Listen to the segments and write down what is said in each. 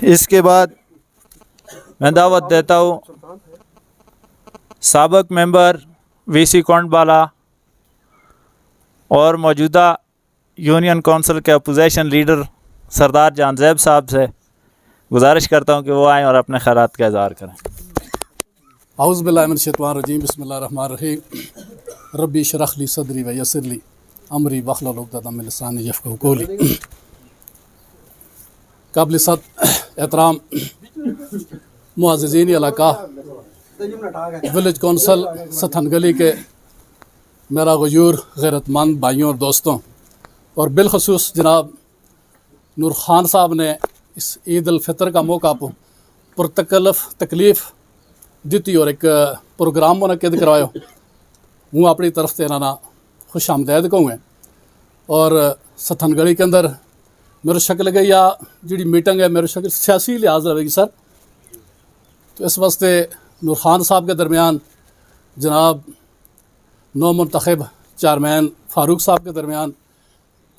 اس کے بعد میں دعوت دیتا ہوں سابق ممبر وی سی کونڈ بالا اور موجودہ یونین کونسل کے اپوزیشن لیڈر سردار جان زیب صاحب سے گزارش کرتا ہوں کہ وہ آئیں اور اپنے خیالات کا اظہار کریں۔ اعوذ باللہ من الشیطان الرجیم، بسم اللہ الرحمن الرحیم۔ ربی اشرح لی صدری ویسر لی امری واحلل عقدۃ من لسانی یفقہوا قولی۔ قابل صد احترام معززین علاقہ ولیج کونسل ستھن گلی کے میرا غیور غیرت مند بھائیوں اور دوستوں، اور بالخصوص جناب نور خان صاحب نے اس عید الفطر کا موقع پر تکلیف دیتی اور ایک پروگرام منعقد کروایا، ہوں اپنی طرف سے انہوں خوش آمدید کہوں گے۔ اور ستھن گلی کے اندر میرے شکل گئی یا جڑی میٹنگ ہے میرے شکل سیاسی لحاظ رہے گی سر، تو اس واسطے نور خان صاحب کے درمیان جناب نو منتخب چیئرمین فاروق صاحب کے درمیان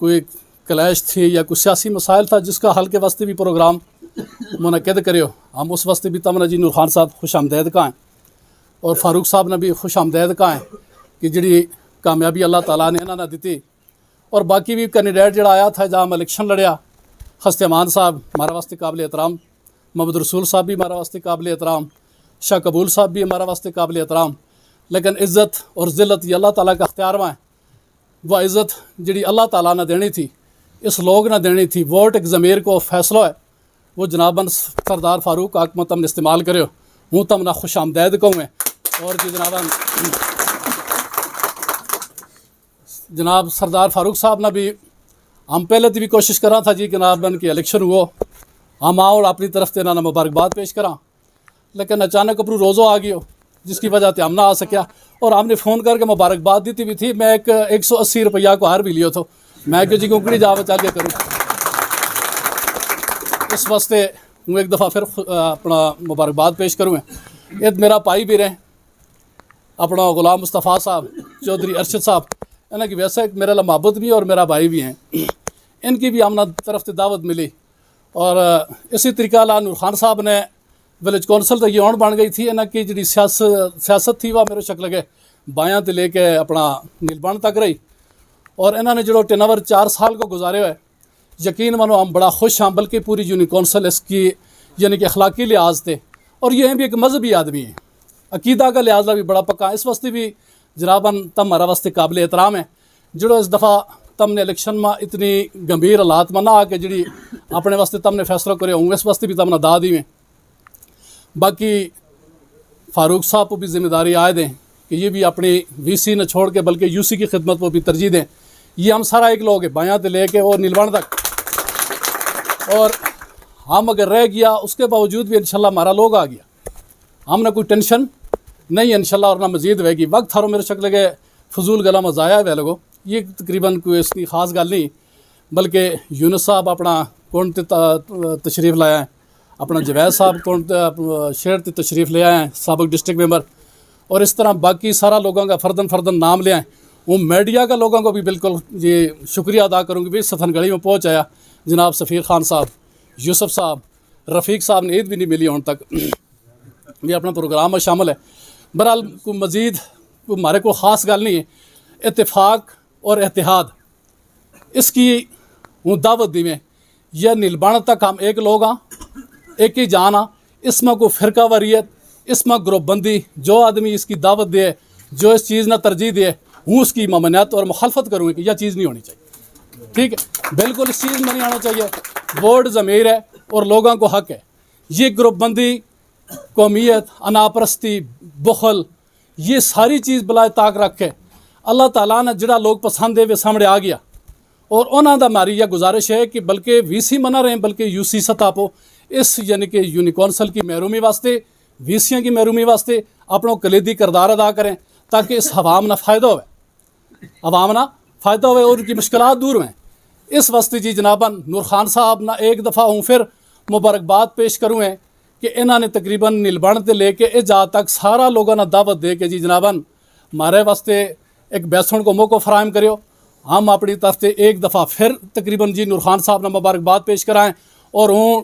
کوئی کلیش تھی یا کوئی سیاسی مسائل تھا جس کا حل کے واسطے بھی پروگرام منعقد کریو۔ ہم اس واسطے بھی تمنا جی نور خان صاحب خوش آمدید کہیں، اور فاروق صاحب نے بھی خوش آمدید کہیں کہ جڑی کامیابی اللہ تعالیٰ نے انہوں نے دیتی۔ اور باقی بھی کینڈیڈیٹ جڑا آیا تھا جہاں ہم الیکشن لڑیا، خست امان صاحب ہمارا واسطے قابل احترام، محمد رسول صاحب بھی ہمارا واسطے قابل احترام، شاہ قبول صاحب بھی ہمارا واسطے قابل احترام، لیکن عزت اور ذلت یہ اللہ تعالیٰ کا اختیار میں ہے۔ وہ عزت جڑی اللہ تعالیٰ نے دینی تھی اس لوگ نہ دینی تھی، ووٹ ایک ضمیر کو فیصلہ ہے، وہ جناباً سردار فاروق آکمت تم نے استعمال کرے ہوں تم نہ خوش آمدید کہوں گے۔ اور جی جناب سردار فاروق صاحب نے بھی ہم پہلے تو بھی کوشش کرا تھا جی جناباً کہ الیکشن ہو ہم آؤ اور اپنی طرف سے انہوں نے مبارکباد پیش کرا، لیکن اچانک اپرو روزو آ گئی ہو جس کی وجہ سے ہم نہ آ سکیا، اور ہم نے فون کر کے مبارکباد دیتی بھی تھی۔ میں ایک 180 روپیہ کو ہار بھی لیو تو میں کہ جی کونکڑی جا بچا کے کروں، اس واسطے ہوں ایک دفعہ پھر اپنا مبارکباد پیش کروں گا۔ یہ میرا پائی بھی رہے اپنا غلام مصطفیٰ صاحب چودھری ارشد صاحب، انہیں کہ ویسے میرے لیے محبت بھی اور میرا بھائی بھی ہیں، ان کی بھی ہمیں طرف سے دعوت ملی۔ اور اسی طریقہ نور خان صاحب نے ولیج کونسل تو یہ بن گئی تھی، انہیں کی جڑی سیاست تھی وہ میرے شکل کے بایاں تے لے کے اپنا نیلبان تک رہی، اور انہوں نے جڑو ٹینور 4 سال کو گزارے ہوئے، یقین مانو ہم بڑا خوش ہیں، بلکہ پوری یونین کونسل اس کی یعنی کہ اخلاقی لحاظ تھے، اور یہ بھی ایک مذہبی آدمی ہے، عقیدہ کا لحاظ بھی بڑا پکا، اس واسطے بھی جناباً تم ہمارا واسطے قابل احترام ہے۔ جڑو اس دفعہ تم نے الیکشن میں اتنی گمبھیر حالات میں نہ آ کے جڑی اپنے واسطے تم نے فیصلہ کرے ہوں، اس واسطے بھی تم نے دا دی میں۔ باقی فاروق صاحب کو بھی ذمہ داری آئے دیں کہ یہ بھی اپنی وی سی نہ چھوڑ کے بلکہ یو سی کی خدمت کو بھی ترجیح دیں۔ یہ ہم سارا ایک لوگ ہیں بایاں تے لے کے اور نیلوان تک، اور ہم اگر رہ گیا اس کے باوجود بھی انشاءاللہ ہمارا لوگ آ گیا، ہم نہ کوئی ٹینشن نہیں انشاءاللہ، اور نہ مزید ہوئے گی۔ وقت تھارو میرے شکل کے فضول گلا میں ضائع ہوئے لوگوں، یہ تقریباً کوئی اس کی خاص گل نہیں، بلکہ یونس صاحب اپنا کون تشریف لایا ہے، اپنا جوید صاحب کون شہر تے تشریف لے آئے ہیں سابق ڈسٹرکٹ ممبر، اور اس طرح باقی سارا لوگوں کا فردن نام لے آئیں۔ وہ میڈیا کا لوگوں کو بھی بالکل یہ شکریہ ادا کروں گی بھی ستھن گڑھی میں پہنچ آیا، جناب سفیر خان صاحب، یوسف صاحب، رفیق صاحب نے عید بھی نہیں ملی ہوں تک، یہ اپنا پروگرام میں شامل ہے۔ بہرحال کوئی مزید ہمارے کو خاص گل نہیں ہے، اتفاق اور اتحاد اس کی ہوں دعوت دی میں، یہ نیلبان تک ہم ایک لوگ ہاں، ایک ہی جان ہاں، اس میں کوئی فرقہ واریت، اس میں گروپ بندی، جو آدمی اس کی دعوت دے، جو اس چیز نہ ترجیح دے، ہوں اس کی ممانعت اور مخالفت کروں گی کہ یہ چیز نہیں ہونی چاہیے، ٹھیک ہے، بالکل اس چیز میں نہیں آنا چاہیے۔ ووٹ ضمیر ہے اور لوگوں کو حق ہے، یہ گروپ بندی، قومیت، اناپرستی، بخل، یہ ساری چیز بلائے طاق رکھے اللہ تعالیٰ نے جڑا لوگ پسند ہے وہ سامنے آ گیا، اور انہوں دا ہماری یہ گزارش ہے کہ بلکہ وی سی منع رہے ہیں بلکہ یو سی سطح پہ اس یعنی کہ یونین کونسل کی محرومی واسطے، وی سیوں کی محرومی واسطے اپنا کلیدی کردار ادا کریں تاکہ اس عوام نہ فائدہ ہوئے اور ان کی مشکلات دور ہوئیں۔ اس واسطے جی جناباً نور خان صاحب نہ ایک دفعہ ہوں پھر مبارکباد پیش کروں ہیں کہ انہوں نے تقریباً نیلبان تے لے کے اجا تک سارا لوگوں نے دعوت دے کے جی جناباً ہمارے واسطے ایک بیسن کو موقع فراہم کریو۔ ہم اپنی طرف سے ایک دفعہ پھر تقریباً جی نور خان صاحب نے مبارکباد پیش کرائیں، اور ہوں